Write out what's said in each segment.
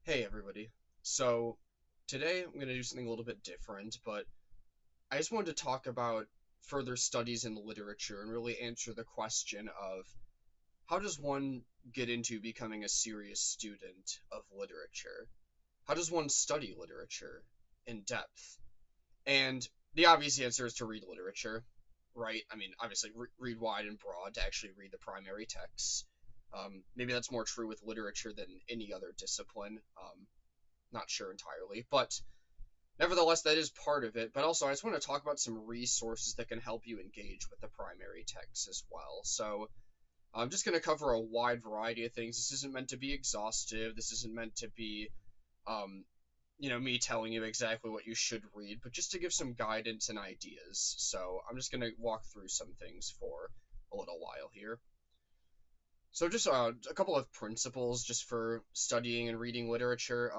Hey everybody. So today I'm going to do something a little bit different, but I just wanted to talk about further studies in literature and really answer the question of how does one get into becoming a serious student of literature? How does one study literature in depth? And the obvious answer is to read literature, right? I mean, obviously, read wide and broad to actually read the primary texts. Maybe that's more true with literature than any other discipline. Not sure entirely, but nevertheless, that is part of it. But also, I just want to talk about some resources that can help you engage with the primary text as well. So, I'm just going to cover a wide variety of things. This isn't meant to be exhaustive. This isn't meant to be, um, me telling you exactly what you should read, but just to give some guidance and ideas. So, I'm just going to walk through some things for a little while here. So, just a couple of principles just for studying and reading literature.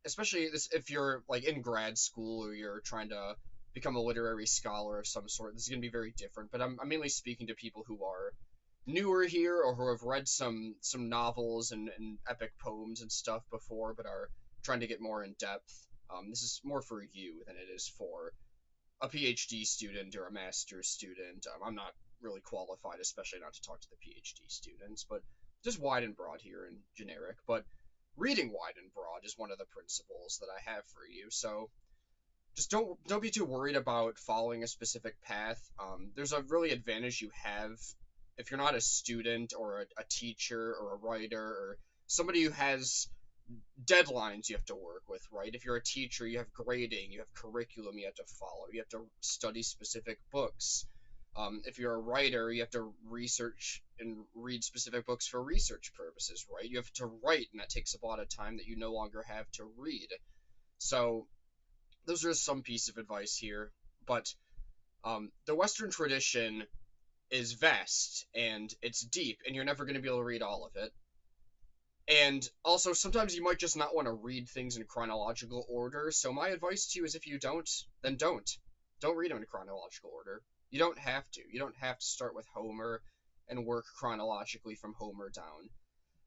Especially this if you're like in grad school or you're trying to become a literary scholar of some sort. This is going to be very different, but I'm mainly speaking to people who are newer here or who have read some novels and epic poems and stuff before, but are trying to get more in depth. This is more for you than it is for a PhD student or a master's student. I'm not really qualified, especially not to talk to the PhD students, but just wide and broad here and generic. But reading wide and broad is one of the principles that I have for you. So just don't be too worried about following a specific path. There's a really advantage you have if you're not a student or a teacher or a writer or somebody who has deadlines you have to work with, right? If you're a teacher, you have grading, you have curriculum you have to follow, you have to study specific books. If you're a writer, you have to research and read specific books for research purposes, right? You have to write, and that takes up a lot of time that you no longer have to read. So, those are some piece of advice here. But the Western tradition is vast and it's deep, and you're never going to be able to read all of it. And also, sometimes you might just not want to read things in chronological order. So, my advice to you is if you don't, then don't. Don't read them in chronological order. You don't have to. You don't have to start with Homer and work chronologically from Homer down.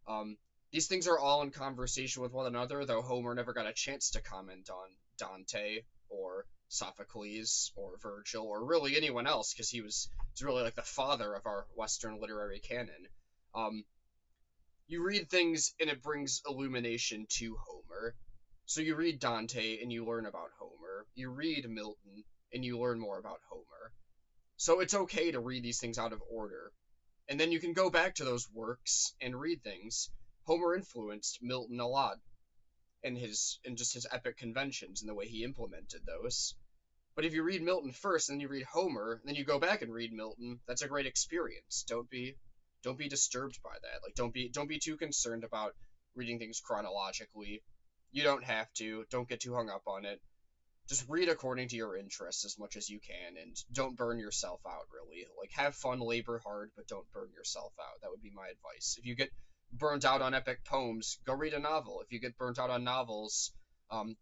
Um, these things are all in conversation with one another, though Homer never got a chance to comment on Dante or Sophocles or Virgil or really anyone else because he's really like the father of our Western literary canon. Um, you read things and it brings illumination to Homer. So you read Dante and you learn about Homer. You read Milton and you learn more about Homer. So it's okay to read these things out of order. And then you can go back to those works and read things. Homer influenced Milton a lot in just his epic conventions and the way he implemented those. But if you read Milton first and then you read Homer, and then you go back and read Milton, that's a great experience. Don't be disturbed by that. Like don't be too concerned about reading things chronologically. You don't have to. Don't get too hung up on it. Just read according to your interests as much as you can and don't burn yourself out really. Like have fun, labor hard, but don't burn yourself out. That would be my advice. If you get burnt out on epic poems, go read a novel. If you get burnt out on novels,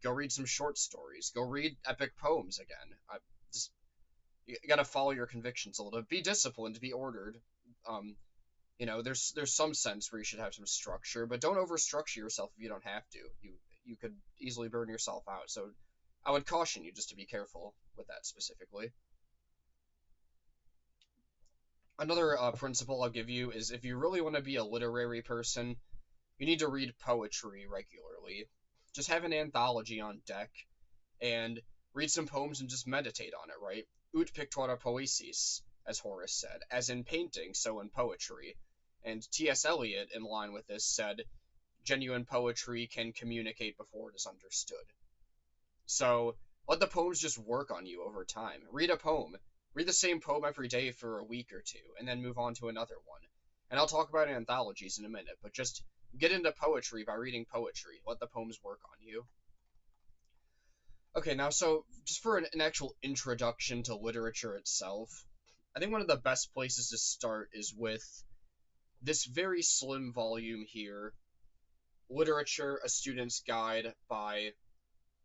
go read some short stories. Go read epic poems again. Just you got to follow your convictions a little. Be disciplined, be ordered. Um, there's some sense where you should have some structure, but don't overstructure yourself if you don't have to. You could easily burn yourself out. So I would caution you just to be careful with that specifically. Another principle I'll give you is if you really want to be a literary person, you need to read poetry regularly. Just have an anthology on deck and read some poems and just meditate on it, right? Ut pictura poesis, as Horace said, as in painting, so in poetry. And T.S. Eliot, in line with this, said, genuine poetry can communicate before it is understood. So let the poems just work on you over time. Read a poem. Read the same poem every day for a week or two, and then move on to another one. And I'll talk about anthologies in a minute, but just get into poetry by reading poetry. Let the poems work on you. Okay, now, so just for an actual introduction to literature itself, I think one of the best places to start is with this very slim volume here, Literature, A Student's Guide by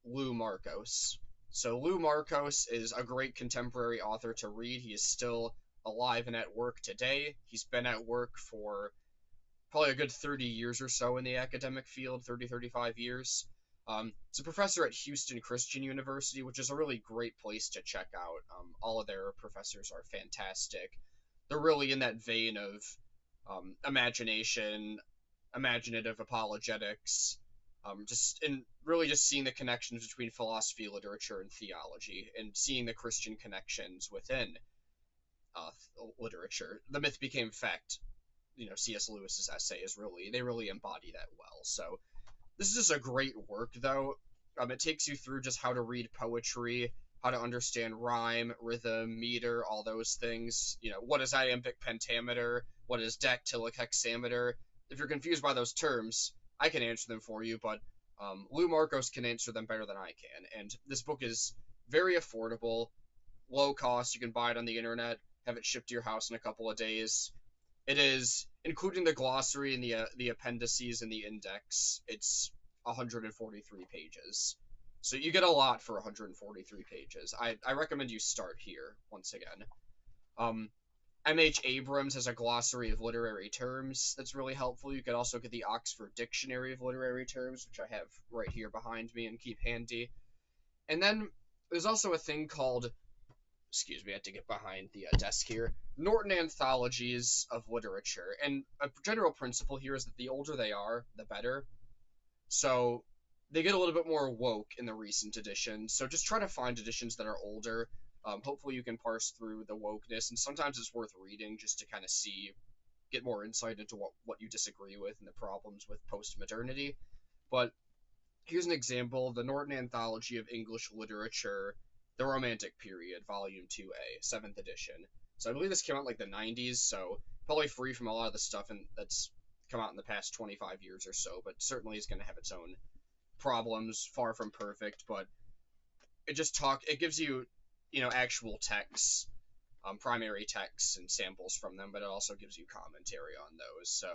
Lou Marcos. So Lou Marcos is a great contemporary author to read. He is still alive and at work today. He's been at work for probably a good 30 years or so in the academic field, 30, 35 years. He's a professor at Houston Christian University, which is a really great place to check out. All of their professors are fantastic. They're really in that vein of imagination, imaginative apologetics, just seeing the connections between philosophy, literature, and theology, and seeing the Christian connections within literature. The myth became fact. C.S. Lewis's essay they really embody that well. So this is just a great work, though. It takes you through just how to read poetry, how to understand rhyme, rhythm, meter, all those things. What is iambic pentameter? What is dactylic hexameter? If you're confused by those terms, I can answer them for you, but Lou Marcos can answer them better than I can. And this book is very affordable, low cost. You can buy it on the internet, have it shipped to your house in a couple of days. It is, including the glossary and the appendices and the index, it's 143 pages. So you get a lot for 143 pages. I recommend you start here, once again. M.H. Abrams has a glossary of literary terms that's really helpful. You could also get the Oxford Dictionary of Literary Terms, which I have right here behind me and keep handy. And then there's also a thing called, excuse me, I had to get behind the desk here, Norton Anthologies of Literature. And a general principle here is that the older they are, the better. So they get a little bit more woke in the recent editions. So just try to find editions that are older. Hopefully you can parse through the wokeness, and sometimes it's worth reading just to kind of get more insight into what you disagree with and the problems with post-modernity. But here's an example of the Norton Anthology of English Literature, The Romantic Period, Volume 2A, 7th edition. So I believe this came out in like the 90s, so probably free from a lot of the stuff that's come out in the past 25 years or so, but certainly is going to have its own problems, far from perfect, but it gives you, actual texts, primary texts and samples from them, but it also gives you commentary on those. So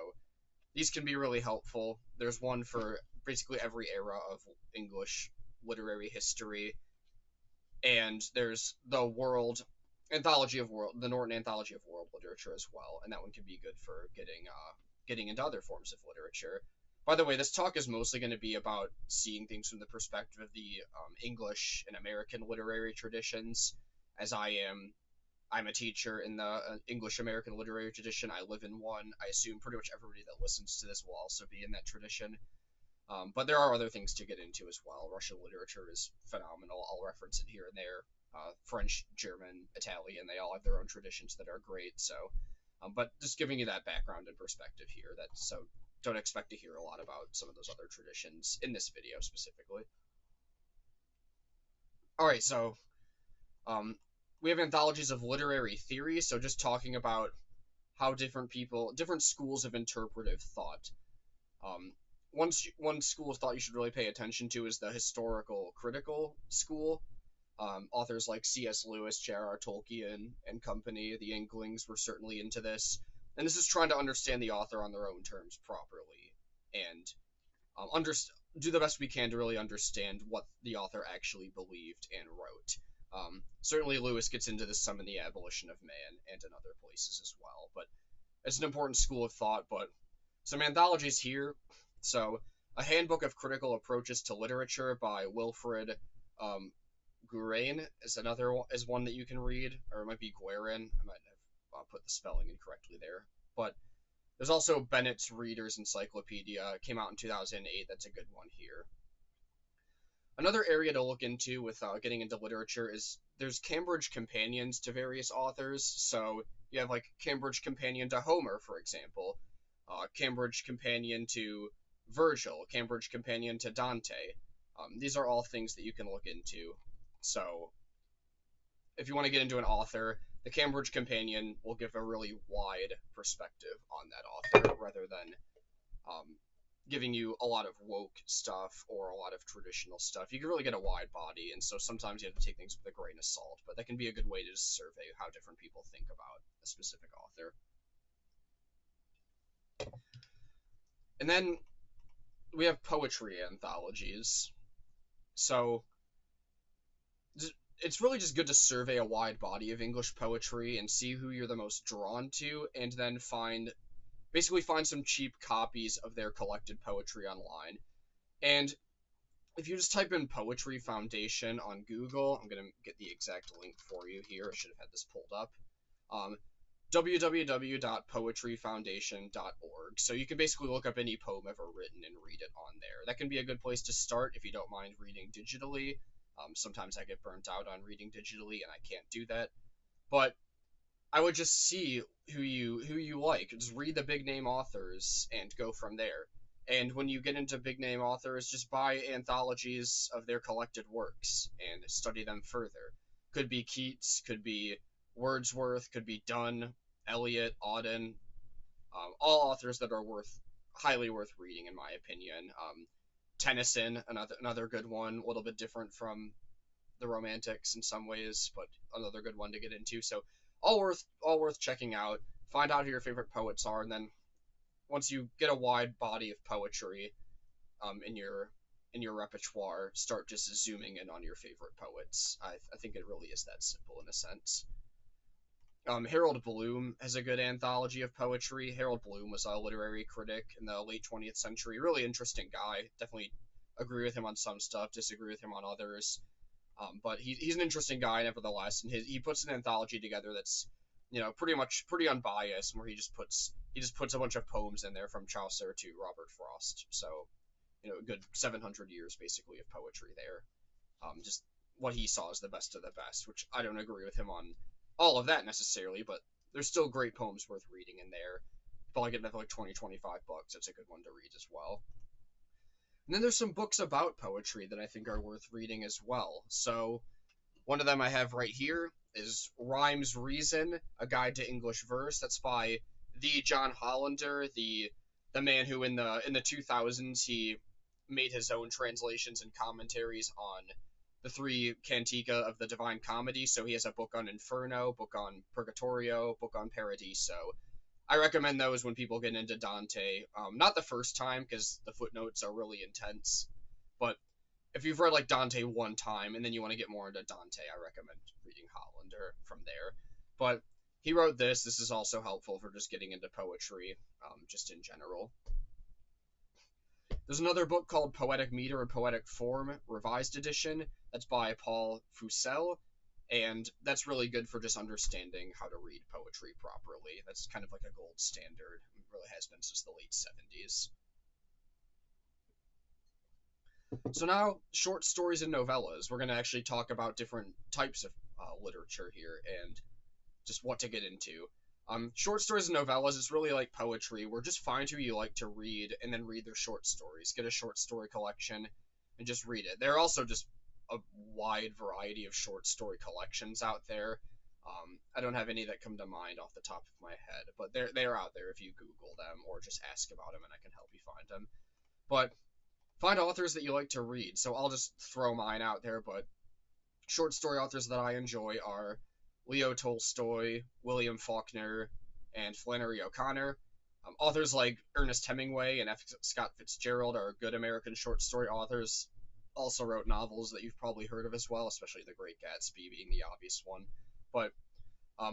these can be really helpful. There's one for basically every era of English literary history, and there's the Norton Anthology of World Literature as well, and that one can be good for getting into other forms of literature. By the way, this talk is mostly going to be about seeing things from the perspective of the English and American literary traditions, as I'm a teacher in the English American literary tradition. I live in one. I assume pretty much everybody that listens to this will also be in that tradition. But there are other things to get into as well. Russian literature is phenomenal. I'll reference it here and there. French, German, Italian, they all have their own traditions that are great. So, but just giving you that background and perspective here. So don't expect to hear a lot about some of those other traditions in this video specifically. All right, so we have anthologies of literary theory. So just talking about how different schools of interpretive thought. One school of thought you should really pay attention to is the historical critical school. Authors like C.S. Lewis, J.R.R. Tolkien, and company, the Inklings, were certainly into this. And this is trying to understand the author on their own terms properly, and do the best we can to really understand what the author actually believed and wrote. Certainly Lewis gets into this some in The Abolition of Man and in other places as well, but it's an important school of thought. But some anthologies here. So, A Handbook of Critical Approaches to Literature by Wilfred Guerin is one that you can read, or it might be Guerin. I might have put the spelling incorrectly there. But there's also Bennett's Reader's Encyclopedia. It came out in 2008. That's a good one here. Another area to look into with getting into literature is there's Cambridge companions to various authors. So you have like Cambridge companion to Homer, for example, Cambridge companion to Virgil, Cambridge companion to Dante. These are all things that you can look into. So if you want to get into an author, the Cambridge Companion will give a really wide perspective on that author rather than giving you a lot of woke stuff or a lot of traditional stuff. You can really get a wide body, and so sometimes you have to take things with a grain of salt, but that can be a good way to survey how different people think about a specific author. And then we have poetry anthologies. So it's really just good to survey a wide body of English poetry and see who you're the most drawn to, and then find basically find some cheap copies of their collected poetry online. And if you just type in Poetry Foundation on Google, I'm going to get the exact link for you here. I should have had this pulled up. Um, www.poetryfoundation.org. So you can basically look up any poem ever written and read it on there. That can be a good place to start if you don't mind reading digitally. Sometimes I get burnt out on reading digitally and I can't do that. But I would just see who you like. Just read the big name authors and go from there. And when you get into big name authors, just buy anthologies of their collected works and study them further. Could be Keats, could be Wordsworth, could be Donne, Eliot, Auden, all authors that are highly worth reading in my opinion. Tennyson, another good one, a little bit different from the Romantics in some ways, but another good one to get into. So all worth checking out. Find out who your favorite poets are, and then once you get a wide body of poetry in your repertoire, start just zooming in on your favorite poets. I think it really is that simple in a sense. Harold Bloom has a good anthology of poetry. Harold Bloom was a literary critic in the late 20th century. Really interesting guy. Definitely agree with him on some stuff, disagree with him on others. But he's an interesting guy nevertheless, and he puts an anthology together that's pretty unbiased, where he just puts a bunch of poems in there from Chaucer to Robert Frost. So a good 700 years basically of poetry there. Just what he saw as the best of the best, which I don't agree with him on all of that necessarily, but there's still great poems worth reading in there. Probably get another like 20-25 bucks. It's a good one to read as well. And then there's some books about poetry that I think are worth reading as well. So one of them I have right here is Rhyme's Reason, A Guide to English Verse. That's by the John Hollander, the man who in the 2000s he made his own translations and commentaries on the three cantica of the Divine Comedy. So he has a book on Inferno, book on Purgatorio, book on Paradiso. I recommend those when people get into Dante. Not the first time, because the footnotes are really intense, but if you've read like Dante one time and then you want to get more into Dante, I recommend reading Hollander from there. But he wrote this. This is also helpful for just getting into poetry, just in general. There's another book called Poetic Meter and Poetic Form, Revised Edition. That's by Paul Fussell, and that's really good for just understanding how to read poetry properly. That's kind of like a gold standard. It really has been since the late 70s. So now, short stories and novellas. We're going to actually talk about different types of literature here and just what to get into. Short stories and novellas is really like poetry, where just find who you like to read and then read their short stories. Get a short story collection and just read it. There are also just a wide variety of short story collections out there. I don't have any that come to mind off the top of my head, but they're out there if you Google them or just ask about them and I can help you find them. But find authors that you like to read. So I'll just throw mine out there, but short story authors that I enjoy are Leo Tolstoy, William Faulkner, and Flannery O'Connor. Authors like Ernest Hemingway and F. Scott Fitzgerald are good American short story authors. Also wrote novels that you've probably heard of as well, especially The Great Gatsby being the obvious one. But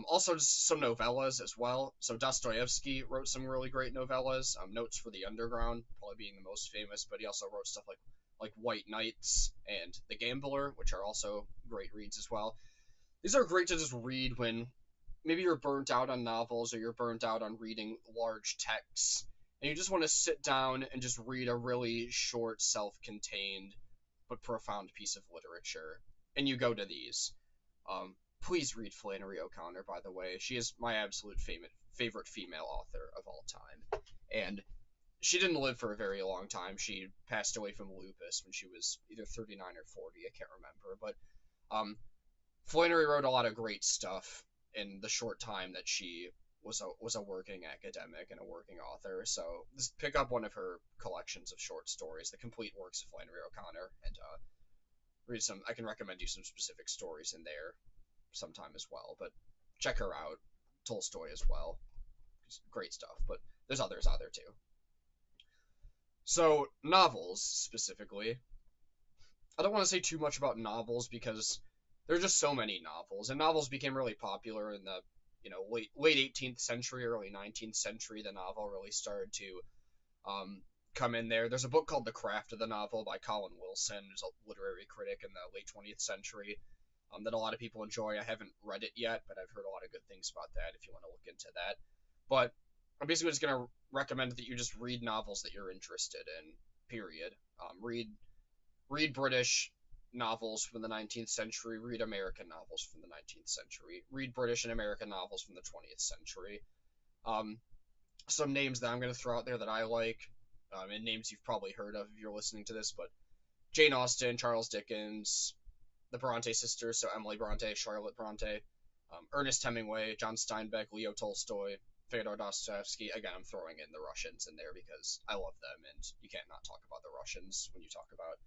also just some novellas as well. So Dostoevsky wrote some really great novellas. Notes for the Underground probably being the most famous, but he also wrote stuff like White Nights and The Gambler, which are also great reads as well. These are great to just read when maybe you're burnt out on novels or you're burnt out on reading large texts, and you just want to sit down and just read a really short, self-contained, but profound piece of literature. And you go to these. Please read Flannery O'Connor, by the way. She is my absolute favorite female author of all time. And she didn't live for a very long time. She passed away from lupus when she was either 39 or 40. I can't remember. But Flannery wrote a lot of great stuff in the short time that she was a working academic and a working author. So just pick up one of her collections of short stories, the complete works of Flannery O'Connor, and read some. I can recommend you some specific stories in there sometime as well. But check her out, Tolstoy as well. It's great stuff. But there's others out there too. So novels specifically. I don't want to say too much about novels because there are just so many novels, and novels became really popular in the late 18th century, early 19th century, the novel really started to come in there. There's a book called The Craft of the Novel by Colin Wilson, who's a literary critic in the late 20th century, that a lot of people enjoy. I haven't read it yet, but I've heard a lot of good things about that if you want to look into that. But I'm basically just going to recommend that you just read novels that you're interested in, period. Read British novels from the 19th century, read American novels from the 19th century, read British and American novels from the 20th century. Some names that I'm going to throw out there that I like, and names you've probably heard of if you're listening to this, but Jane Austen, Charles Dickens, the Bronte sisters, so Emily Bronte, Charlotte Bronte, Ernest Hemingway, John Steinbeck, Leo Tolstoy, Fyodor Dostoevsky. Again, I'm throwing in the Russians in there because I love them, and you can't not talk about the Russians when you talk about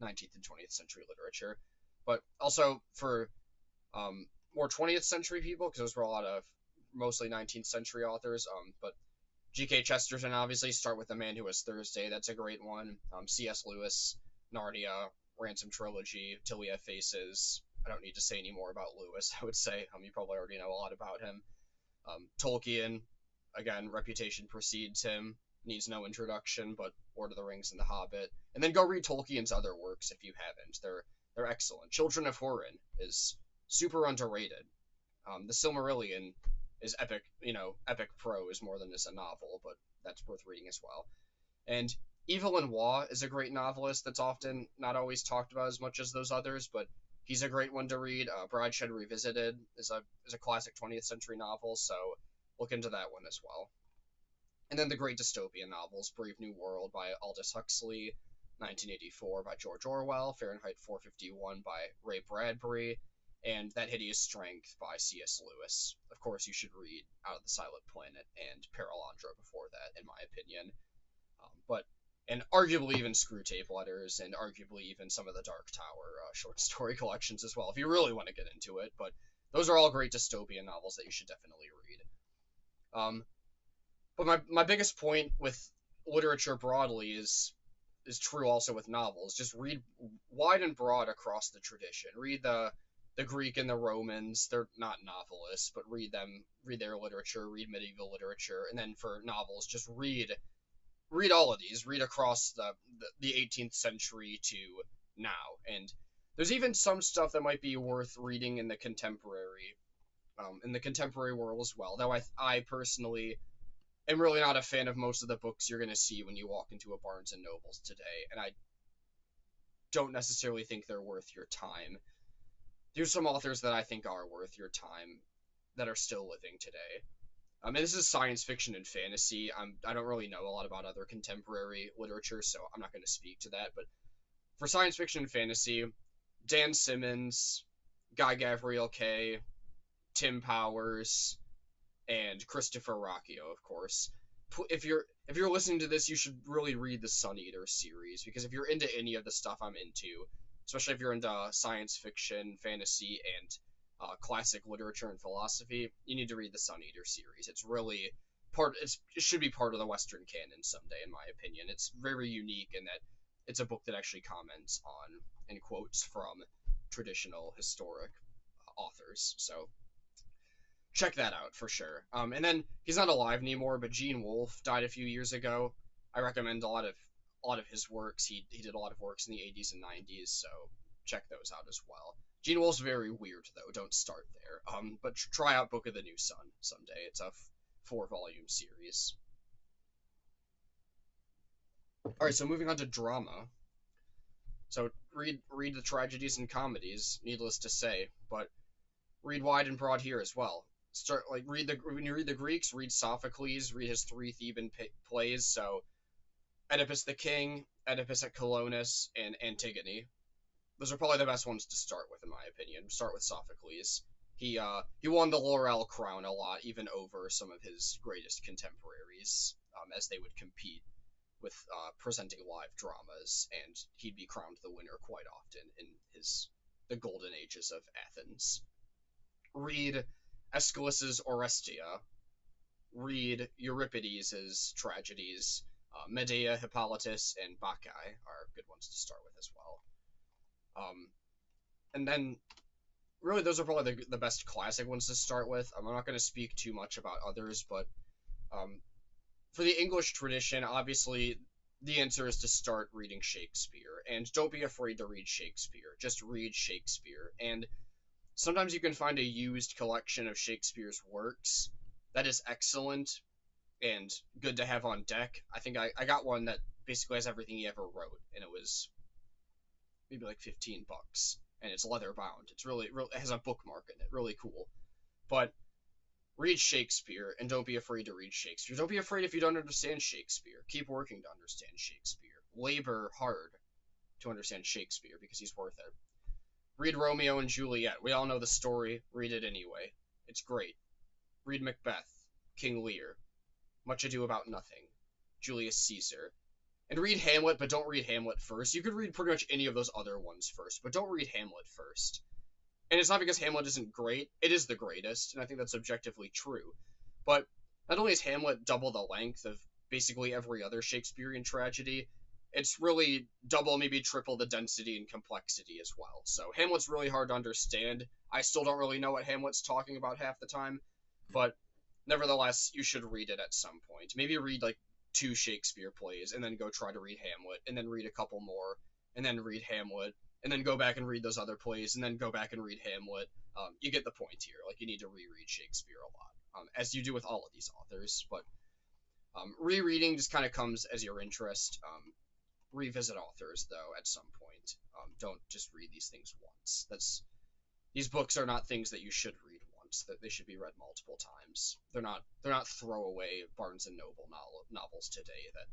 19th and 20th century literature. But also for more 20th century people, because those were a lot of mostly 19th century authors, but G.K. Chesterton, obviously, Start with the Man Who Was Thursday. That's a great one. C.S. Lewis, Narnia, Ransom Trilogy, Till We Have Faces. I don't need to say any more about Lewis, I would say. You probably already know a lot about him. Tolkien, again, reputation precedes him. Needs no introduction, but Lord of the Rings and The Hobbit. And then go read Tolkien's other works if you haven't. They're excellent. Children of Hurin is super underrated. The Silmarillion is epic, epic prose more than is a novel, but that's worth reading as well. And Evelyn Waugh is a great novelist that's often not always talked about as much as those others, but he's a great one to read. Brideshead Revisited is a classic 20th century novel, so look into that one as well. And then the great dystopian novels, Brave New World by Aldous Huxley, 1984 by George Orwell, Fahrenheit 451 by Ray Bradbury, and That Hideous Strength by C.S. Lewis. Of course, you should read Out of the Silent Planet and Paralandra before that, in my opinion. And arguably even Screwtape Letters, and arguably even some of the Dark Tower short story collections as well, if you really want to get into it. But those are all great dystopian novels that you should definitely read. But my biggest point with literature broadly is true also with novels. Just read wide and broad across the tradition. Read the Greek and the Romans. They're not novelists, but read them, read their literature, read medieval literature, and then for novels, just read all of these. Read across the 18th century to now. And there's even some stuff that might be worth reading in the contemporary world as well. Though I personally am really not a fan of most of the books you're going to see when you walk into a Barnes and Nobles today, and I don't necessarily think they're worth your time. There's some authors that I think are worth your time that are still living today. And this is science fiction and fantasy. I don't really know a lot about other contemporary literature, so I'm not going to speak to that. But for science fiction and fantasy, Dan Simmons, Guy Gavriel Kay, Tim Powers, and Christopher Rocchio, of course. If you're listening to this, you should really read the Sun Eater series, because if you're into any of the stuff I'm into, especially if you're into science fiction, fantasy, and classic literature and philosophy, you need to read the Sun Eater series. It's really it should be part of the Western canon someday, in my opinion. It's very unique in that it's a book that actually comments on and quotes from traditional historic authors. So check that out for sure. And then he's not alive anymore, but Gene Wolfe died a few years ago. I recommend a lot of his works. He did a lot of works in the 80s and 90s, so check those out as well. Gene Wolfe's very weird though. Don't start there. But try out Book of the New Sun someday. It's a 4-volume series. All right, so moving on to drama. So read the tragedies and comedies, needless to say, but read wide and broad here as well. When you read the Greeks, read Sophocles, read his 3 Theban plays. So Oedipus the King, Oedipus at Colonus, and Antigone. Those are probably the best ones to start with, in my opinion. Start with Sophocles. He won the Laurel Crown a lot, even over some of his greatest contemporaries, as they would compete with presenting live dramas, and he'd be crowned the winner quite often in the golden ages of Athens. Read Aeschylus's Orestia. Read Euripides' tragedies. Medea, Hippolytus, and Bacchae are good ones to start with as well. And then really, those are probably the best classic ones to start with. I'm not going to speak too much about others, but um, for the English tradition, obviously, the answer is to start reading Shakespeare. And don't be afraid to read Shakespeare. Just read Shakespeare. And sometimes you can find a used collection of Shakespeare's works that is excellent and good to have on deck. I think I got one that basically has everything he ever wrote, and it was maybe like 15 bucks. And it's leather bound. It's really, it has a bookmark in it. Really cool. But read Shakespeare and don't be afraid to read Shakespeare. Don't be afraid if you don't understand Shakespeare. Keep working to understand Shakespeare. Labor hard to understand Shakespeare because he's worth it. Read Romeo and Juliet. We all know the story. Read it anyway. It's great. Read Macbeth, King Lear, Much Ado About Nothing, Julius Caesar. And read Hamlet, but don't read Hamlet first. You could read pretty much any of those other ones first, but don't read Hamlet first. And it's not because Hamlet isn't great, it is the greatest, and I think that's objectively true. But not only is Hamlet double the length of basically every other Shakespearean tragedy, it's really double, maybe triple the density and complexity as well. So Hamlet's really hard to understand. I still don't really know what Hamlet's talking about half the time, but nevertheless, you should read it at some point. Maybe read like 2 Shakespeare plays, and then go try to read Hamlet, and then read a couple more, and then read Hamlet, and then go back and read those other plays, and then go back and read Hamlet. You get the point here. Like, you need to reread Shakespeare a lot, as you do with all of these authors. But rereading just kind of comes as your interest. Revisit authors though at some point. Don't just read these things once. These books are not things that you should read once. That they should be read multiple times. They're not throwaway Barnes and Noble novels today that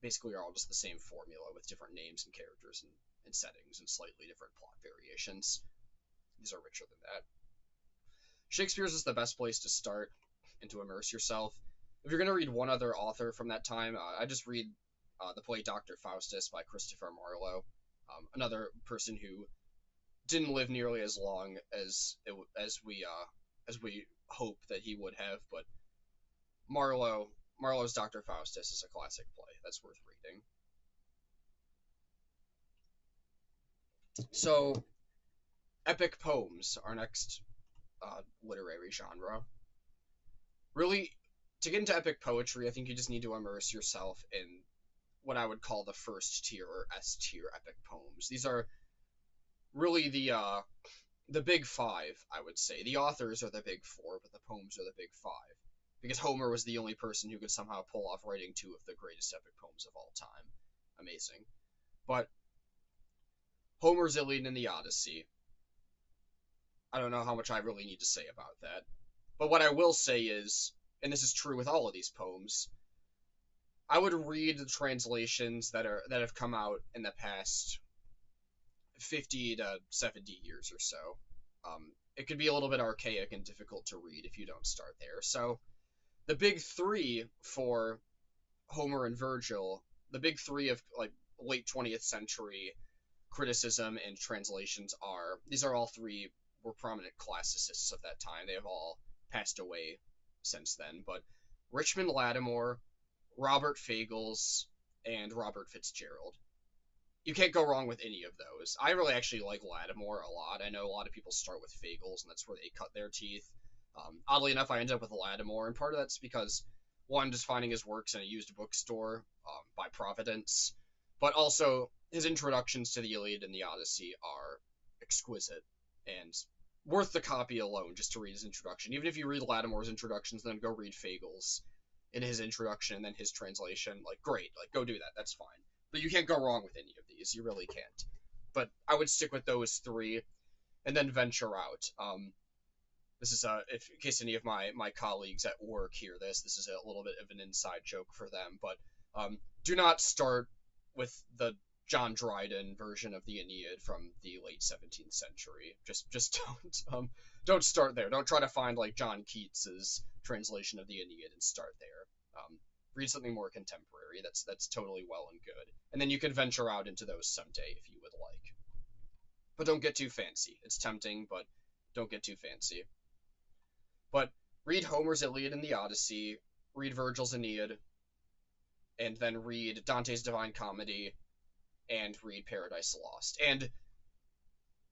basically are all just the same formula with different names and characters and settings and slightly different plot variations. These are richer than that. Shakespeare's is the best place to start and to immerse yourself. If you're going to read one other author from that time, I just read the play Dr. Faustus by Christopher Marlowe, another person who didn't live nearly as long as we hope that he would have, but Marlowe's Dr. Faustus is a classic play that's worth reading. So, epic poems, our next literary genre. Really, to get into epic poetry, I think you just need to immerse yourself in what I would call the first tier or S tier epic poems. These are really the big five, I would say. The authors are the big four, but the poems are the big five. Because Homer was the only person who could somehow pull off writing 2 of the greatest epic poems of all time. Amazing. But Homer's Iliad and the Odyssey, I don't know how much I really need to say about that. But what I will say is, and this is true with all of these poems, I would read the translations that have come out in the past 50 to 70 years or so. It could be a little bit archaic and difficult to read if you don't start there. So the big 3 for Homer and Virgil, the big 3 of like late 20th century criticism and translations these are all 3 were prominent classicists of that time. They have all passed away since then, but Richmond Lattimore, Robert Fagles, and Robert Fitzgerald. You can't go wrong with any of those. I really actually like Lattimore a lot. I know a lot of people start with Fagles, and that's where they cut their teeth. Oddly enough, I ended up with Lattimore, and part of that's because, one, just finding his works in a used bookstore by Providence, but also his introductions to the Iliad and the Odyssey are exquisite and worth the copy alone just to read his introduction. Even if you read Lattimore's introductions, then go read Fagles in his introduction and then his translation. Like, great, like, go do that. That's fine. But you can't go wrong with any of these. You really can't. But I would stick with those 3 and then venture out. This is, in case any of my colleagues at work hear this, this is a little bit of an inside joke for them. But do not start with the John Dryden version of the Aeneid from the late 17th century. Just don't start there. Don't try to find like John Keats's translation of the Aeneid and start there. Read something more contemporary. That's totally well and good. And then you can venture out into those someday if you would like. But don't get too fancy. It's tempting, but don't get too fancy. But read Homer's Iliad and the Odyssey, read Virgil's Aeneid, and then read Dante's Divine Comedy, and read Paradise Lost. And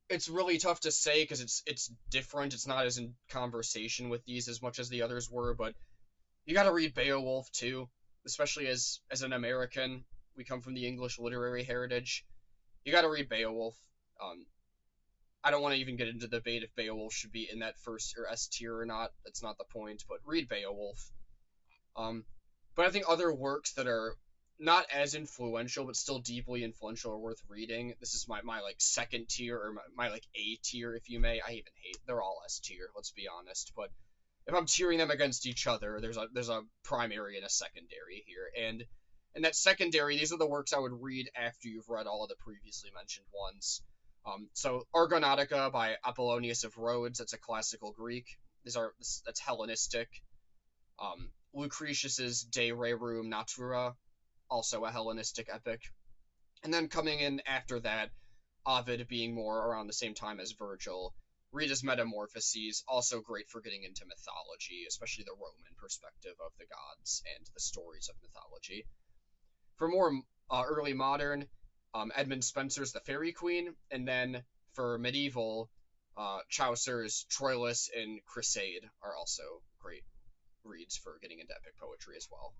It's really tough to say because it's different. It's not as in conversation with these as much as the others were, but you got to read Beowulf too, especially as an American. We come from the English literary heritage. You got to read Beowulf. Um, I don't want to even get into the debate if Beowulf should be in that first or S tier or not. That's not the point. But read Beowulf. Um, but I think other works that are not as influential but still deeply influential are worth reading. This is my like second tier or my like A tier, if you may. I even hate they're all S tier. Let's be honest. But if I'm tiering them against each other, there's a primary and a secondary here, and that secondary, these are the works I would read after you've read all of the previously mentioned ones. So Argonautica by Apollonius of Rhodes, that's a classical Greek. That's Hellenistic. Lucretius's De Rerum Natura, also a Hellenistic epic. And then coming in after that, Ovid being more around the same time as Virgil. Read his Metamorphoses, also great for getting into mythology, especially the Roman perspective of the gods and the stories of mythology. For more early modern, Edmund Spenser's The Faerie Queene, and then for medieval, Chaucer's Troilus and Crusade are also great reads for getting into epic poetry as well.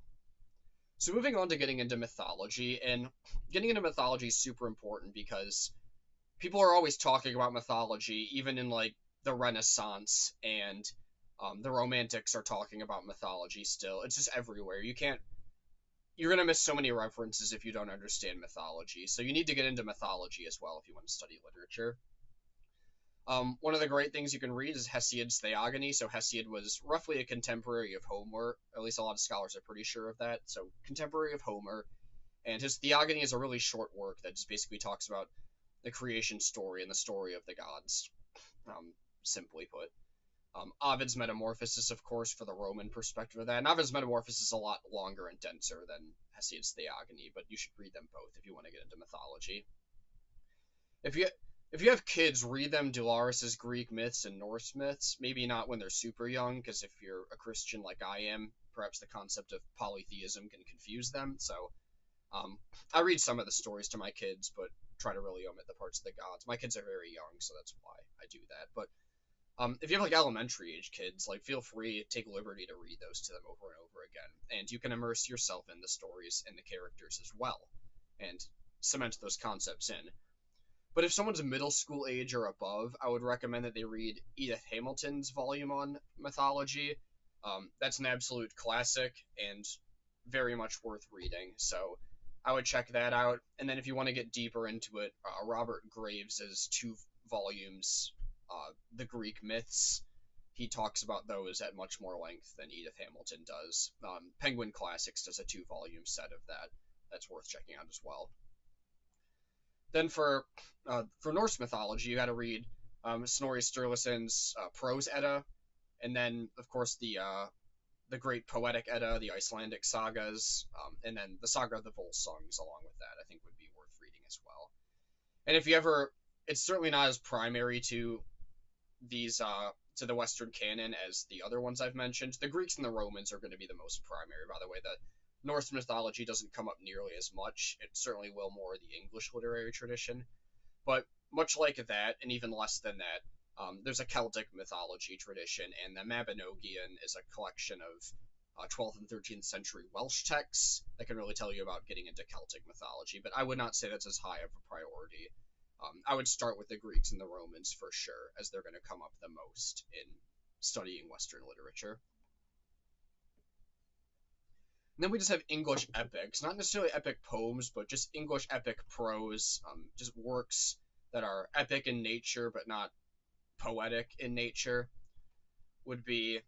So moving on to getting into mythology, and getting into mythology is super important because people are always talking about mythology, even in like the Renaissance and the Romantics are talking about mythology still. It's just everywhere. You're gonna miss so many references if you don't understand mythology. So you need to get into mythology as well if you want to study literature. One of the great things you can read is Hesiod's Theogony. So Hesiod was roughly a contemporary of Homer. At least a lot of scholars are pretty sure of that. So contemporary of Homer, and his Theogony is a really short work that just basically talks about the creation story and the story of the gods, simply put. Ovid's Metamorphoses, of course, for the Roman perspective of that. And Ovid's Metamorphoses is a lot longer and denser than Hesiod's Theogony, but you should read them both if you want to get into mythology. If you if you have kids, read them Dularis's Greek myths and Norse myths. Maybe not when they're super young, because if you're a Christian like I am, perhaps the concept of polytheism can confuse them. So I read some of the stories to my kids, but try to really omit the parts of the gods. My kids are very young, so that's why I do that. But if you have like elementary age kids, like feel free to take liberty to read those to them over and over again, and you can immerse yourself in the stories and the characters as well, and cement those concepts in. But if someone's middle school age or above, I would recommend that they read Edith Hamilton's volume on mythology. That's an absolute classic and very much worth reading. So I would check that out. And then if you want to get deeper into it, Robert Graves' two volumes, The Greek Myths, he talks about those at much more length than Edith Hamilton does. Penguin Classics does a two-volume set of that. That's worth checking out as well. Then for Norse mythology, you got to read Snorri Sturluson's Prose Edda, and then of course the great poetic Edda, the Icelandic sagas, and then the Saga of the Volsungs along with that. I think would be worth reading as well. And if you ever, it's certainly not as primary to these to the Western canon as the other ones I've mentioned. The Greeks and the Romans are going to be the most primary, by the way. The Norse mythology doesn't come up nearly as much. It certainly will more the English literary tradition. But much like that, and even less than that, there's a Celtic mythology tradition, and the Mabinogion is a collection of 12th and 13th century Welsh texts that can really tell you about getting into Celtic mythology. But I would not say that's as high of a priority. I would start with the Greeks and the Romans for sure, as they're going to come up the most in studying Western literature. And then we just have English epics, not necessarily epic poems, but just English epic prose, just works that are epic in nature but not poetic in nature. Would be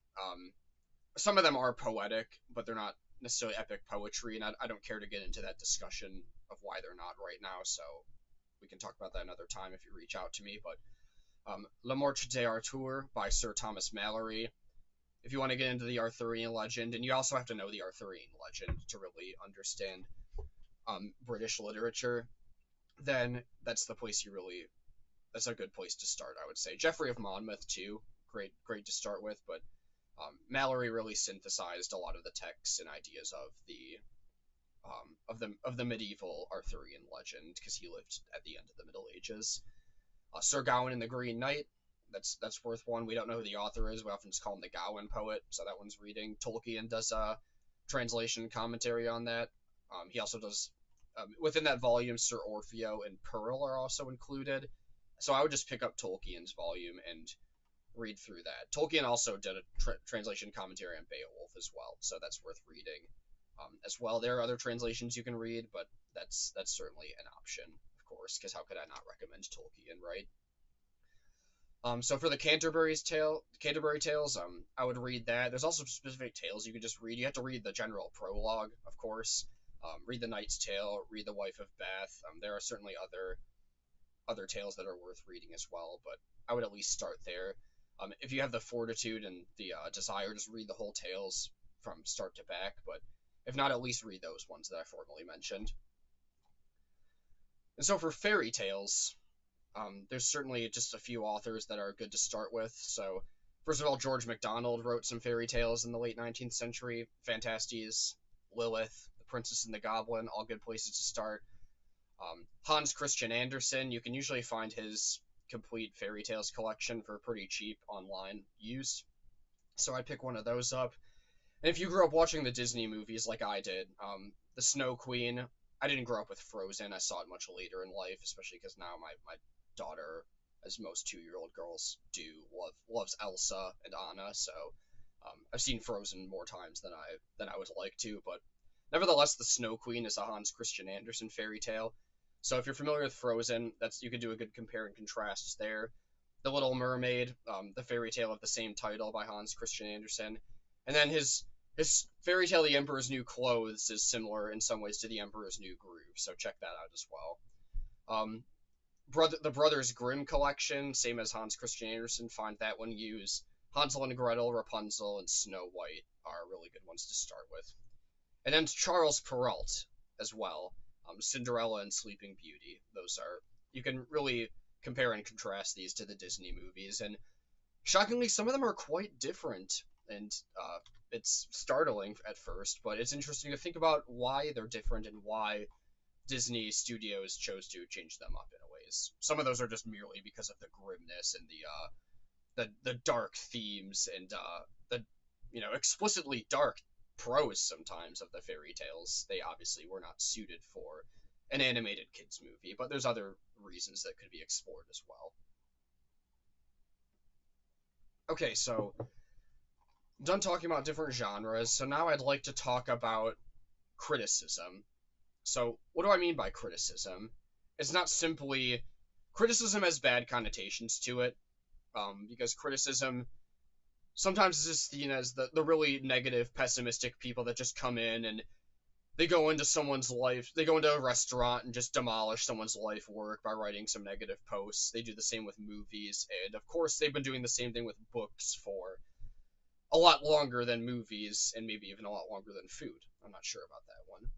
some of them are poetic, but they're not necessarily epic poetry, and I don't care to get into that discussion of why they're not right now. So we can talk about that another time if you reach out to me. But La Morte d'Arthur by Sir Thomas Malory. If you want to get into the Arthurian legend, and you also have to know the Arthurian legend to really understand British literature, then that's the place that's a good place to start, I would say. Geoffrey of Monmouth too, great to start with, but Malory really synthesized a lot of the texts and ideas of the medieval Arthurian legend because he lived at the end of the Middle Ages. Sir Gawain and the Green Knight. That's worth one. We don't know who the author is. We often just call him the Gawain poet, so that one's reading. Tolkien does a translation commentary on that. He also does within that volume. Sir Orfeo and Pearl are also included. So I would just pick up Tolkien's volume and read through that. Tolkien also did a translation commentary on Beowulf as well, so that's worth reading as well. There are other translations you can read, but that's certainly an option, of course, because how could I not recommend Tolkien, right? So for the Canterbury Tales, I would read that. There's also specific tales you can just read. You have to read the general prologue, of course. Read the Knight's Tale, read the Wife of Bath. There are certainly other tales that are worth reading as well, but I would at least start there. If you have the fortitude and the desire, just read the whole tales from start to back. But if not, at least read those ones that I formerly mentioned. And so for fairy tales, there's certainly just a few authors that are good to start with. So, first of all, George MacDonald wrote some fairy tales in the late 19th century. Phantastes, Lilith, The Princess and the Goblin, all good places to start. Hans Christian Andersen, you can usually find his complete fairy tales collection for pretty cheap online used. So I'd pick one of those up. And if you grew up watching the Disney movies like I did, The Snow Queen, I didn't grow up with Frozen. I saw it much later in life, especially because now my daughter, as most 2-year-old girls do, loves Elsa and Anna. So I've seen Frozen more times than I would like to. But nevertheless, The Snow Queen is a Hans Christian Andersen fairy tale. So if you're familiar with Frozen, you could do a good compare and contrast there. The Little Mermaid, the fairy tale of the same title by Hans Christian Andersen, and then his fairy tale, The Emperor's New Clothes, is similar in some ways to The Emperor's New Groove. So check that out as well. The Brothers Grimm collection, same as Hans Christian Andersen. Find that one used. Hansel and Gretel, Rapunzel, and Snow White are really good ones to start with. And then Charles Perrault as well. Cinderella and Sleeping Beauty. Those are, you can really compare and contrast these to the Disney movies, and shockingly, some of them are quite different, and it's startling at first, but it's interesting to think about why they're different and why Disney Studios chose to change them up in a ways. Some of those are just merely because of the grimness and the dark themes and the explicitly dark prose sometimes of the fairy tales. They obviously were not suited for an animated kids movie, but there's other reasons that could be explored as well. Okay, so done talking about different genres, so now I'd like to talk about criticism. So what do I mean by criticism? It's not simply criticism has bad connotations to it, because criticism sometimes is just seen as the really negative, pessimistic people that just come in and they go into someone's life. They go into a restaurant and just demolish someone's life work by writing some negative posts. They do the same with movies, and of course they've been doing the same thing with books for a lot longer than movies, and maybe even a lot longer than food. I'm not sure about that one.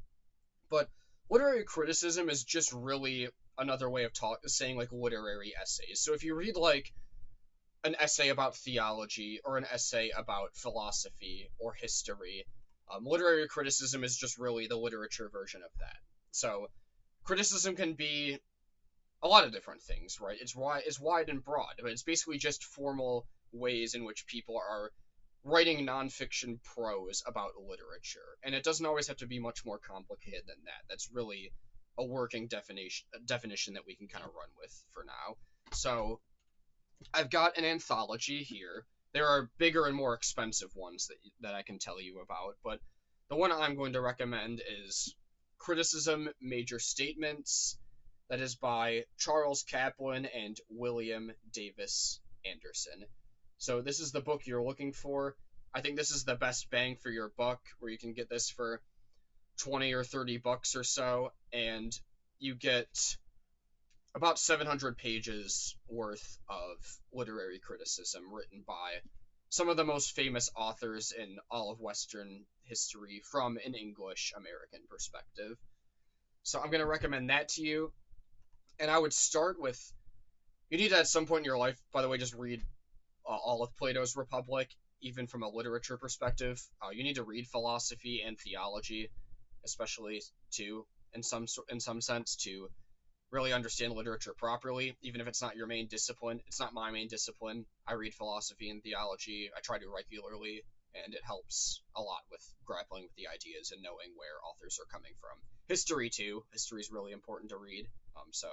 But literary criticism is just really another way of saying like literary essays. So if you read like an essay about theology or an essay about philosophy or history, literary criticism is just really the literature version of that. So criticism can be a lot of different things, right? It's wide and broad, but it's basically just formal ways in which people are writing nonfiction prose about literature, and it doesn't always have to be much more complicated than that. That's really a working definition that we can kind of run with for now. So I've got an anthology here. There are bigger and more expensive ones that I can tell you about, but the one I'm going to recommend is Criticism Major Statements. That is by Charles Kaplan and William Davis Anderson. So this is the book you're looking for. I think this is the best bang for your buck, where you can get this for 20 or 30 bucks or so, and you get about 700 pages worth of literary criticism written by some of the most famous authors in all of Western history from an English American perspective. So I'm going to recommend that to you. And I would start with, you need to at some point in your life, by the way, just read all of Plato's Republic, even from a literature perspective. You need to read philosophy and theology, especially in some sense, to really understand literature properly, even if it's not your main discipline. It's not my main discipline. I read philosophy and theology. I try to regularly, and it helps a lot with grappling with the ideas and knowing where authors are coming from. History too. History is really important to read. So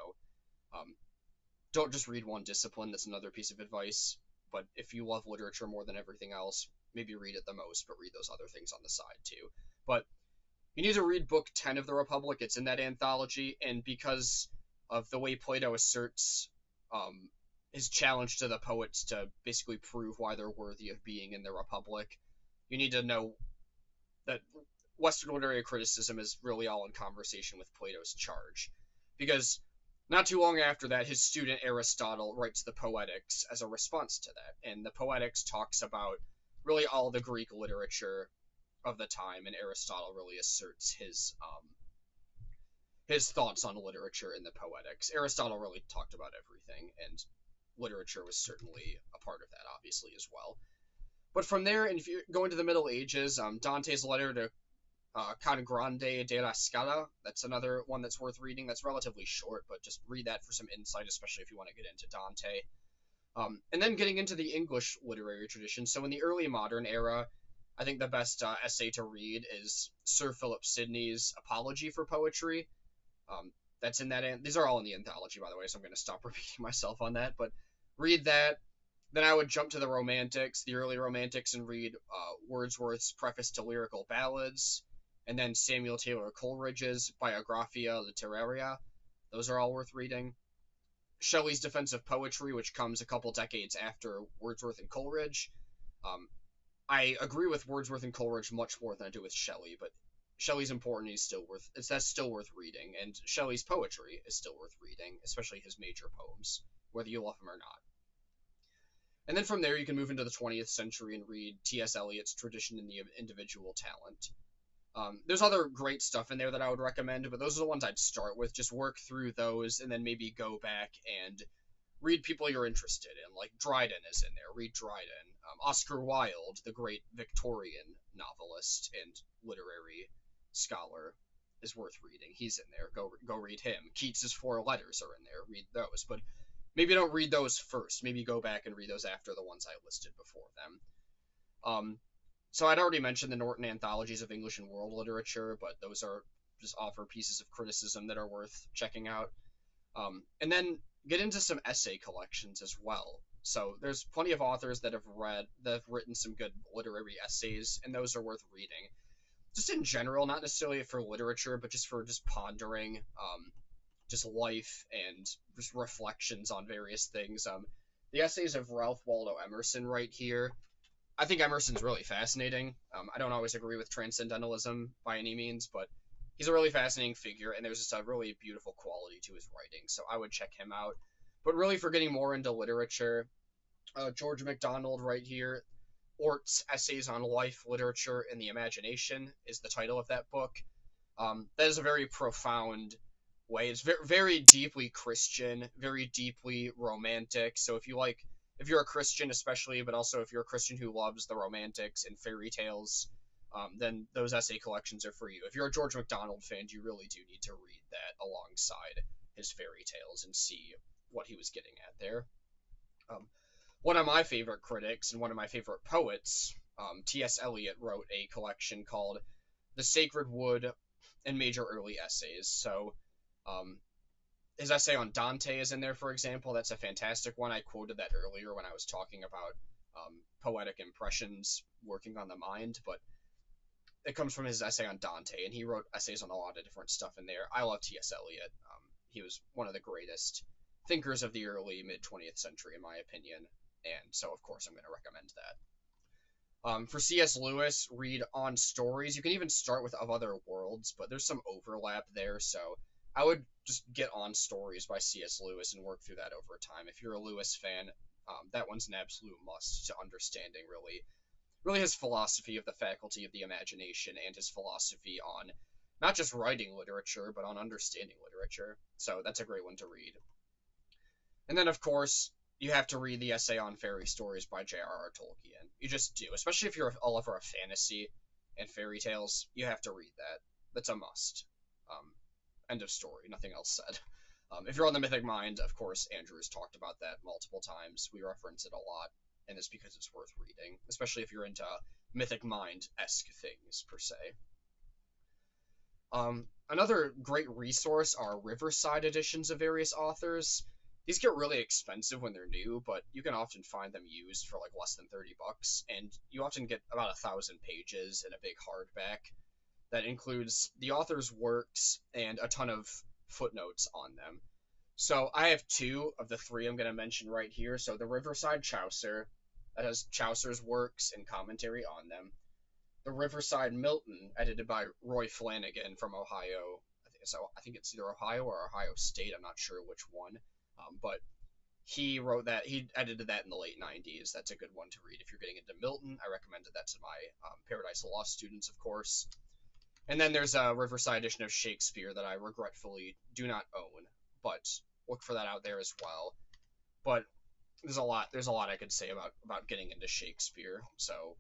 don't just read one discipline. That's another piece of advice. But if you love literature more than everything else, maybe read it the most, but read those other things on the side too. But you need to read book 10 of the Republic. It's in that anthology, and because of the way Plato asserts um, his challenge to the poets to basically prove why they're worthy of being in the Republic, you need to know that Western literary criticism is really all in conversation with Plato's charge. Because not too long after that, his student Aristotle writes the Poetics as a response to that. And the Poetics talks about really all the Greek literature of the time, and Aristotle really asserts his thoughts on literature in the Poetics. Aristotle really talked about everything, and literature was certainly a part of that, obviously, as well. But from there, and if you go into the Middle Ages, Dante's letter to Can Grande della Scala, that's another one that's worth reading. That's relatively short, but just read that for some insight, especially if you want to get into Dante. And then getting into the English literary tradition. So in the early modern era, I think the best essay to read is Sir Philip Sidney's Apology for Poetry. That's in that. These are all in the anthology, by the way, so I'm going to stop repeating myself on that. But read that. Then I would jump to the Romantics, the early Romantics, and read Wordsworth's Preface to Lyrical Ballads, and then Samuel Taylor Coleridge's Biographia Literaria. Those are all worth reading. Shelley's Defense of Poetry, which comes a couple decades after Wordsworth and Coleridge. I agree with Wordsworth and Coleridge much more than I do with Shelley, but Shelley's important. That's still worth reading, and Shelley's poetry is still worth reading, especially his major poems, whether you love them or not. And then from there, you can move into the 20th century and read T.S. Eliot's Tradition in the Individual Talent. There's other great stuff in there that I would recommend, but those are the ones I'd start with. Just work through those, and then maybe go back and read people you're interested in. Like Dryden is in there. Read Dryden. Oscar Wilde, the great Victorian novelist and literary scholar, is worth reading. He's in there. Go read him. Keats's Four Letters are in there. Read those. But maybe don't read those first. Maybe go back and read those after the ones I listed before them. So I'd already mentioned the Norton Anthologies of English and World Literature, but those are just offer pieces of criticism that are worth checking out. And then get into some essay collections as well. So there's plenty of authors that have written some good literary essays, and those are worth reading. Just in general, not necessarily for literature, but just for pondering, just life and just reflections on various things. The essays of Ralph Waldo Emerson right here. I think Emerson's really fascinating. I don't always agree with transcendentalism by any means, but he's a really fascinating figure, and there's just a really beautiful quality to his writing, so I would check him out. But really, for getting more into literature, George MacDonald right here, Ort's Essays on Life, Literature, and the Imagination is the title of that book. That is a very profound way. It's very deeply Christian, very deeply romantic, so if you're a Christian especially, but also if you're a Christian who loves the romantics and fairy tales, then those essay collections are for you. If you're a George MacDonald fan, you really do need to read that alongside his fairy tales and see what he was getting at there. One of my favorite critics and one of my favorite poets, T.S. Eliot, wrote a collection called The Sacred Wood and Major Early Essays. So his essay on Dante is in there, for example. That's a fantastic one. I quoted that earlier when I was talking about poetic impressions working on the mind, but it comes from his essay on Dante, and he wrote essays on a lot of different stuff in there. I love T.S. Eliot. He was one of the greatest thinkers of the early mid-20th century, in my opinion, and so, of course, I'm going to recommend that. For C.S. Lewis, read On Stories. You can even start with Of Other Worlds, but there's some overlap there, so I would just get On Stories by C.S. Lewis and work through that over time. If you're a Lewis fan, that one's an absolute must to understanding, really his philosophy of the faculty of the imagination and his philosophy on not just writing literature, but on understanding literature. So that's a great one to read. And then, of course, you have to read the essay on fairy stories by J.R.R. Tolkien. You just do. Especially if you're a lover of fantasy and fairy tales, you have to read that. That's a must. End of story. Nothing else said. If you're on the Mythic Mind, of course, Andrew's talked about that multiple times. We reference it a lot, and it's because it's worth reading, especially if you're into Mythic Mind-esque things, per se. Another great resource are Riverside editions of various authors. These get really expensive when they're new, but you can often find them used for like less than $30, and you often get about 1,000 pages in a big hardback that includes the author's works and a ton of footnotes on them. So I have two of the three I'm going to mention right here. So the Riverside Chaucer, that has Chaucer's works and commentary on them. The Riverside Milton, edited by Roy Flanagan from Ohio. I think it's either Ohio or Ohio State. I'm not sure which one. But he wrote that. He edited that in the late 90s. That's a good one to read if you're getting into Milton. I recommended that to my Paradise Lost students, of course. And then there's a Riverside edition of Shakespeare that I regretfully do not own, but look for that out there as well. But there's a lot I could say about getting into Shakespeare. So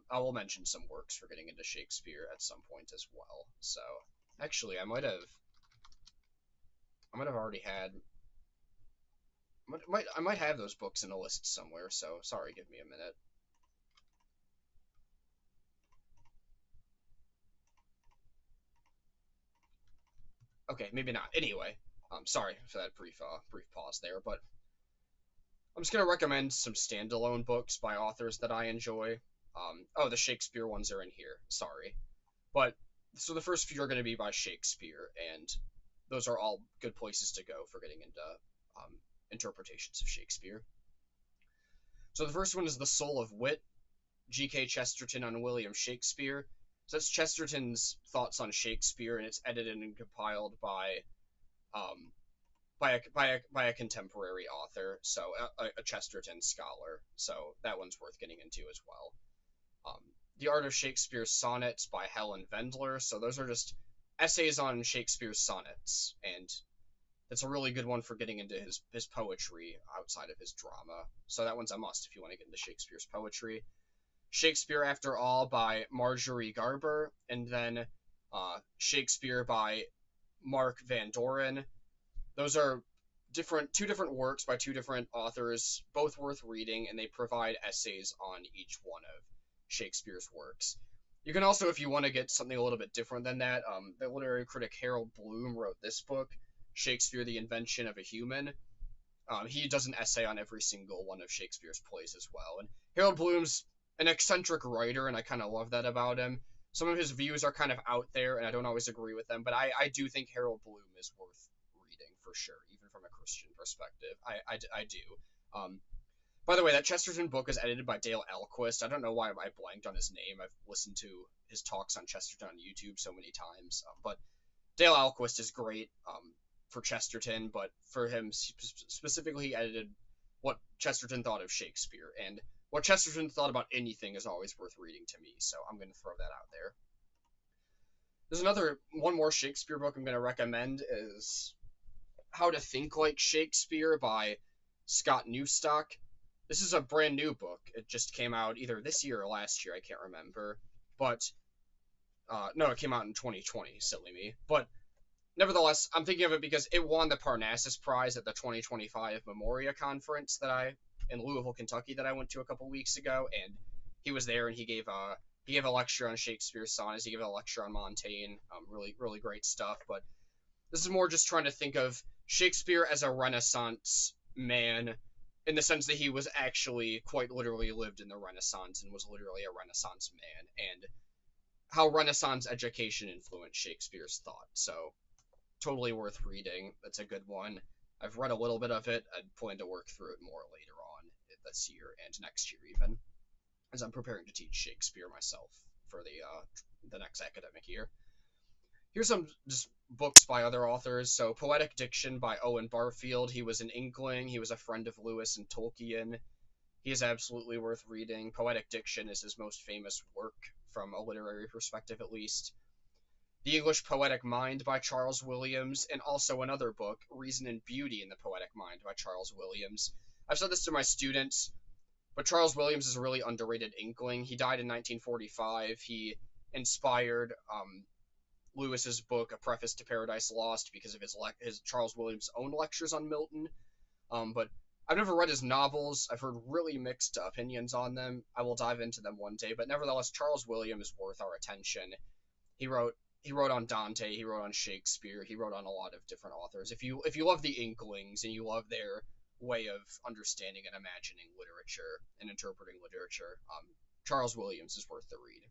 I will mention some works for getting into Shakespeare at some point as well. So actually, I might have already had. I might have those books in a list somewhere. So sorry, give me a minute. Okay, maybe not. Anyway, sorry for that brief pause there, but I'm just gonna recommend some standalone books by authors that I enjoy. Oh, the Shakespeare ones are in here. Sorry, but so the first few are going to be by Shakespeare, and those are all good places to go for getting into interpretations of Shakespeare. So the first one is The Soul of Wit, G.K. Chesterton on William Shakespeare. So that's Chesterton's thoughts on Shakespeare, and it's edited and compiled by a contemporary author, so a Chesterton scholar. So that one's worth getting into as well. The Art of Shakespeare's Sonnets by Helen Vendler. So those are just essays on Shakespeare's sonnets, and it's a really good one for getting into his poetry outside of his drama. So that one's a must if you want to get into Shakespeare's poetry. Shakespeare After All by Marjorie Garber, and then Shakespeare by Mark Van Doren. Those are two different works by two different authors, both worth reading, and they provide essays on each one of Shakespeare's works. You can also, if you want to get something a little bit different than that, the literary critic Harold Bloom wrote this book, Shakespeare, The Invention of a Human. He does an essay on every single one of Shakespeare's plays as well. And Harold Bloom's an eccentric writer, and I kind of love that about him. Some of his views are kind of out there, and I don't always agree with them, but I do think Harold Bloom is worth reading for sure, even from a Christian perspective. I do. By the way, that Chesterton book is edited by Dale Elquist. I don't know why I blanked on his name. I've listened to his talks on Chesterton on YouTube so many times. But Dale Elquist is great for Chesterton, but for him specifically, he edited what Chesterton thought of Shakespeare. And what Chesterton thought about anything is always worth reading to me, so I'm going to throw that out there. There's one more Shakespeare book I'm going to recommend is How to Think Like Shakespeare by Scott Newstock. This is a brand new book. It just came out either this year or last year. I can't remember. But, no, it came out in 2020. Silly me. But, nevertheless, I'm thinking of it because it won the Parnassus Prize at the 2025 Memoria Conference in Louisville, Kentucky, that I went to a couple weeks ago. And he was there, and he gave a lecture on Shakespeare's sonnets. He gave a lecture on Montaigne. Really, really great stuff. But this is more just trying to think of Shakespeare as a Renaissance man, in the sense that he was actually quite literally lived in the Renaissance and was literally a Renaissance man, and how Renaissance education influenced Shakespeare's thought. So, totally worth reading. That's a good one. I've read a little bit of it. I plan to work through it more later on this year and next year even, as I'm preparing to teach Shakespeare myself for the next academic year. Here's some just books by other authors. So Poetic Diction by Owen Barfield. He was an Inkling. He was a friend of Lewis and Tolkien. He is absolutely worth reading. Poetic Diction is his most famous work, from a literary perspective at least. The English Poetic Mind by Charles Williams, and also another book, Reason and Beauty in the Poetic Mind by Charles Williams. I've said this to my students, but Charles Williams is a really underrated Inkling. He died in 1945. He inspired Lewis's book A Preface to Paradise Lost because of his Charles Williams' own lectures on Milton. But I've never read his novels. I've heard really mixed opinions on them. I will dive into them one day, but nevertheless, Charles Williams is worth our attention. He wrote he wrote on Dante, he wrote on Shakespeare, he wrote on a lot of different authors. If you love the Inklings and you love their way of understanding and imagining literature and interpreting literature, Charles Williams is worth the read.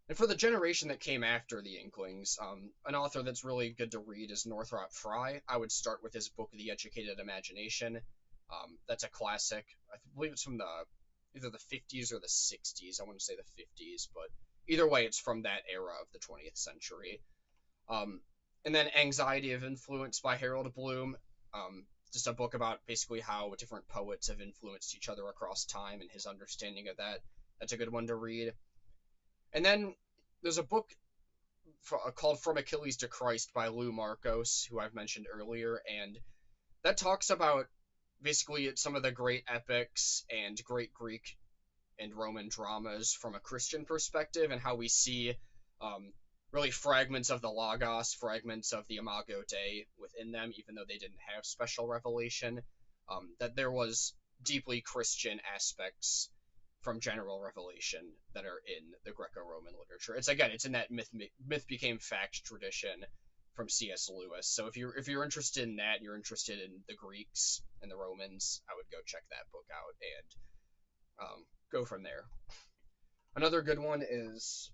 And for the generation that came after the Inklings, an author that's really good to read is Northrop Frye. I would start with his book, The Educated Imagination. That's a classic. I believe it's from either the 50s or the 60s. I want to say the 50s, but either way, it's from that era of the 20th century. And then Anxiety of Influence by Harold Bloom. Just a book about basically how different poets have influenced each other across time and his understanding of that. That's a good one to read. And then there's a book called From Achilles to Christ by Lou Marcos, who I've mentioned earlier, and that talks about basically some of the great epics and great Greek and Roman dramas from a Christian perspective, and how we see really fragments of the Logos, fragments of the Imago Dei within them, even though they didn't have special revelation, that there was deeply Christian aspects from general revelation that are in the Greco-Roman literature. It's in that myth became fact tradition from C.S. Lewis. So if you're interested in that, you're interested in the Greeks and the Romans, I would go check that book out and go from there. Another good one is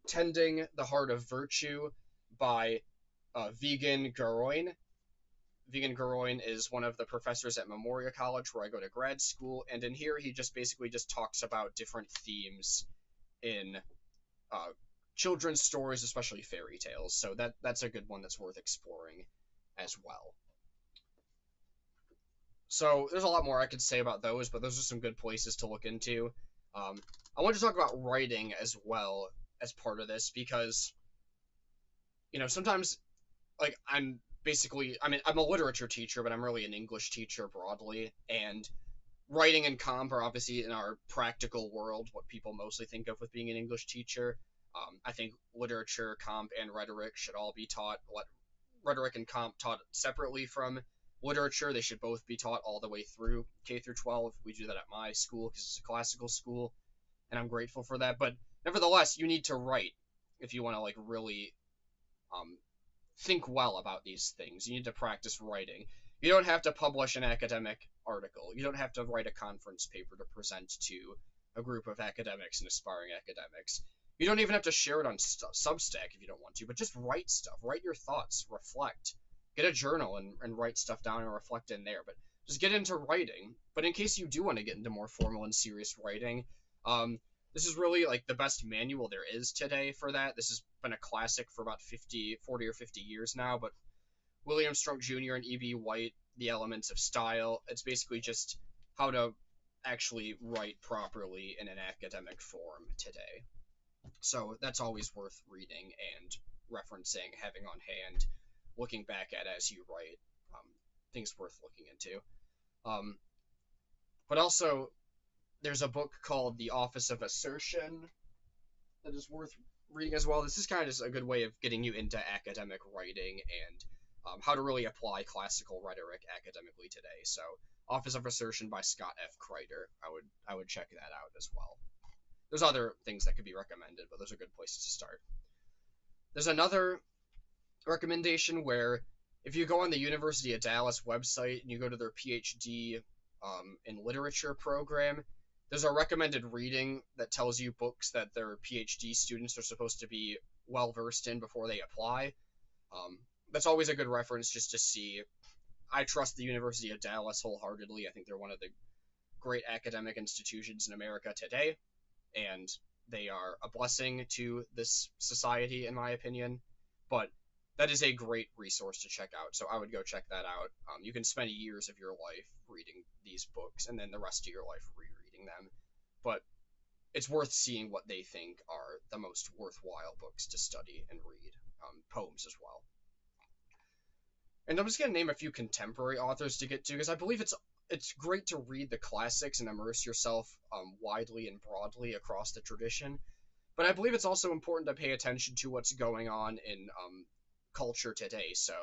Tending the Heart of Virtue by Vigen Guroian. Vigen Guroian is one of the professors at Memorial College where I go to grad school, and in here he just basically talks about different themes in children's stories, especially fairy tales. So that's a good one that's worth exploring as well. So there's a lot more I could say about those, but those are some good places to look into. I want to talk about writing as well as part of this because, sometimes, like, I'm a literature teacher, but I'm really an English teacher broadly, and writing and comp are obviously in our practical world what people mostly think of with being an English teacher. I think literature, comp, and rhetoric should all be taught. Rhetoric and comp taught separately from literature. They should both be taught all the way through K through 12. We do that at my school because it's a classical school, and I'm grateful for that. But nevertheless, you need to write if you want to really think well about these things. You need to practice writing. You don't have to publish an academic article. You don't have to write a conference paper to present to a group of academics and aspiring academics. You don't even have to share it on Substack if you don't want to, but just write stuff. Write your thoughts. Reflect. Get a journal and write stuff down and reflect in there. But just get into writing. But in case you do want to get into more formal and serious writing, this is really the best manual there is today for that. This has been a classic for about 40 or 50 years now, but William Strunk Jr. and E.B. White, The Elements of Style, it's basically just how to actually write properly in an academic form today. So that's always worth reading and referencing, having on hand, looking back at as you write, things worth looking into. But also, there's a book called The Office of Assertion that is worth reading as well. This is kind of just a good way of getting you into academic writing and how to really apply classical rhetoric academically today. So, Office of Assertion by Scott F. Kreider. I would check that out as well. There's other things that could be recommended, but those are good places to start. There's another recommendation where if you go on the University of Dallas website and you go to their PhD in literature program, there's a recommended reading that tells you books that their PhD students are supposed to be well versed in before they apply. That's always a good reference just to see. I trust the University of Dallas wholeheartedly. I think they're one of the great academic institutions in America today, and they are a blessing to this society, in my opinion. But that is a great resource to check out, so I would go check that out. You can spend years of your life reading these books, and then the rest of your life rereading them, but it's worth seeing what they think are the most worthwhile books to study and read, poems as well. And I'm just going to name a few contemporary authors to get to, because I believe it's great to read the classics and immerse yourself widely and broadly across the tradition. But I believe it's also important to pay attention to what's going on in culture today. So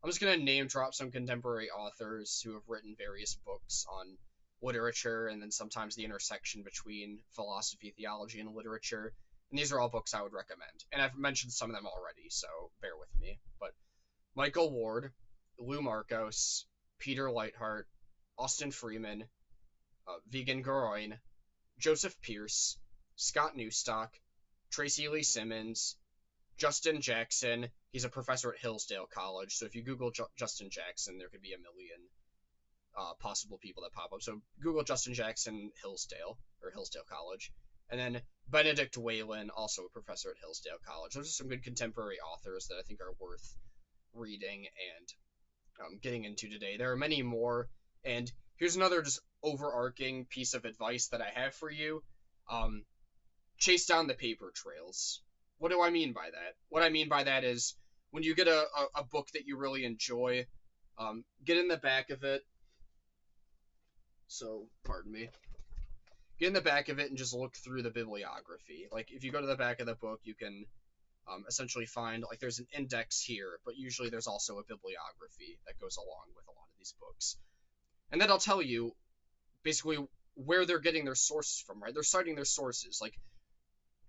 I'm just going to name drop some contemporary authors who have written various books on literature and then sometimes the intersection between philosophy, theology, and literature. And these are all books I would recommend. And I've mentioned some of them already, so bear with me. But Michael Ward, Lou Marcos, Peter Lightheart, Austin Freeman, Vegan Garoin, Joseph Pierce, Scott Newstock, Tracy Lee Simmons, Justin Jackson. He's a professor at Hillsdale College. So if you Google Justin Jackson, there could be a million possible people that pop up. So Google Justin Jackson Hillsdale or Hillsdale College. And then Benedict Whalen, also a professor at Hillsdale College. Those are some good contemporary authors that I think are worth reading and getting into today. There are many more. And here's another just overarching piece of advice that I have for you. Chase down the paper trails. What do I mean by that? What I mean by that is when you get a book that you really enjoy, get in the back of it. So, pardon me. Get in the back of it and just look through the bibliography. Like, if you go to the back of the book, you can essentially find, like, there's an index here, but usually there's also a bibliography that goes along with a lot of these books. And that'll tell you, basically, where they're getting their sources from, right? They're citing their sources. Like,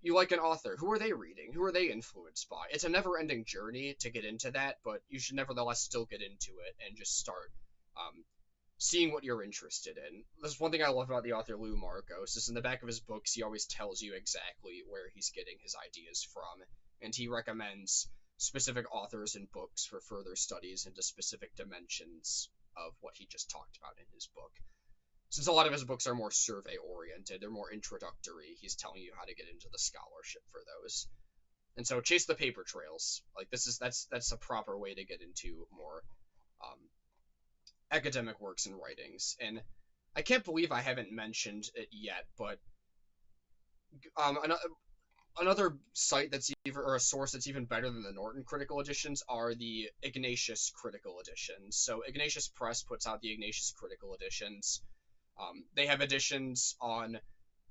you like an author. Who are they reading? Who are they influenced by? It's a never-ending journey to get into that, but you should nevertheless still get into it and just start seeing what you're interested in. That's one thing I love about the author Lou Marcos, is in the back of his books, he always tells you exactly where he's getting his ideas from, and he recommends specific authors and books for further studies into specific dimensions of what he just talked about in his book. Since a lot of his books are more survey-oriented, they're more introductory, he's telling you how to get into the scholarship for those. And so chase the paper trails. Like, that's a proper way to get into more academic works and writings. And I can't believe I haven't mentioned it yet, but another site that's even, or a source that's even better than the Norton critical editions are the Ignatius critical editions. So Ignatius Press puts out the Ignatius critical editions. They have editions on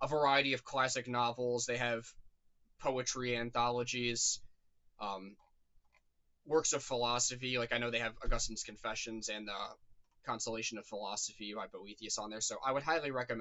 a variety of classic novels. They have poetry anthologies, works of philosophy. Like, I know they have Augustine's Confessions and the Consolation of Philosophy by Boethius on there. So I would highly recommend